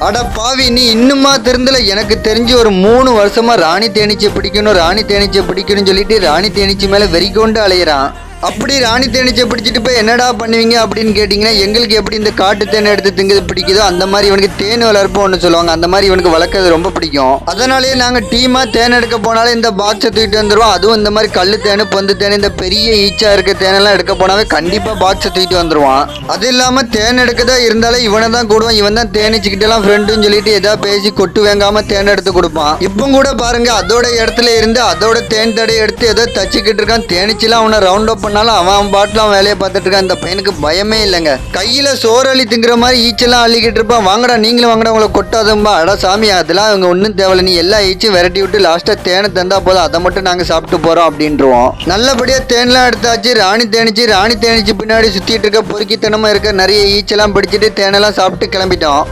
அட பாவி, நீ இன்னுமா திருந்தல? எனக்கு தெரிஞ்சு ஒரு 3 வருஷமா ராணி தேனீச்சை பிடிக்கணும்னு சொல்லிட்டு ராணி தேனீச்சி மேல வெறி கொண்டு அலையிறான். அப்படி ராணி தேனீச்சை பிடிச்சிட்டு போய் என்னடா பண்ணுவீங்க அப்படின்னு கேட்டிங்கன்னா, எங்களுக்கு எப்படி இந்த காட்டு தேனை எடுத்து திங்கிறது பிடிக்குதோ அந்த மாதிரி இவனுக்கு தேன் வளர்ப்பு ஒன்று சொல்லுவாங்க, அந்த மாதிரி இவனுக்கு வளர்க்கறது ரொம்ப பிடிக்கும். அதனாலேயே நாங்கள் டீமாக தேன் எடுக்க போனாலும் இந்த பாக்ஸை தூக்கிட்டு வந்துடுவோம். அதுவும் இந்த மாதிரி கல் தேன், பொந்து தேன், இந்த பெரிய ஈச்சா இருக்க தேனெல்லாம் எடுக்க போனாவே கண்டிப்பாக பாக்ஸை தூக்கிட்டு வந்துடுவான். அது இல்லாமல் தேன் எடுக்கதான் இருந்தாலும் இவனை தான் கூடுவான். இவன் தான் தேனீச்சிக்கிட்டலாம் ஃப்ரெண்டுன்னு சொல்லிட்டு ஏதாவது பேசி கொட்டு வேங்காம தேன் எடுத்து கொடுப்பான். இப்போ கூட பாருங்க, அதோட இடத்துல இருந்து அதோட தேன் தடையை எடுத்து ஏதோ தச்சுக்கிட்டு இருக்கான். தேனீச்சிலாம் அவனை ரவுண்ட் அப் பண்ணாலும் அவன் பாட்டில் அவன் வேலையை பார்த்துட்டு இருக்கான். இந்த பையனுக்கு பயமே இல்லைங்க. கையில சோறு அள்ளி திங்கிற மாதிரி ஈச்செல்லாம் அள்ளிக்கிட்டு இருப்பான். வாங்கடா நீங்களும் வாங்கடா, உங்களை கொட்டாதும்பா. அடா சாமி, அதெல்லாம் அவங்க ஒன்றும் தேவையில்ல, நீ எல்லா ஈச்சும் விரட்டி விட்டு லாஸ்ட்டாக தேனை தந்தா போதும், அதை மட்டும் நாங்கள் சாப்பிட்டு போகிறோம் அப்படின்றோம். நல்லபடியாக தேன்லாம் எடுத்தாச்சு. ராணி தேனீச்சி பின்னாடி சுற்றிட்டு இருக்க பொறுக்கித்தனமாக இருக்க நிறைய ஈச்செல்லாம் பிடிச்சிட்டு தேனெல்லாம் சாப்பிட்டு கிளம்பிட்டோம்.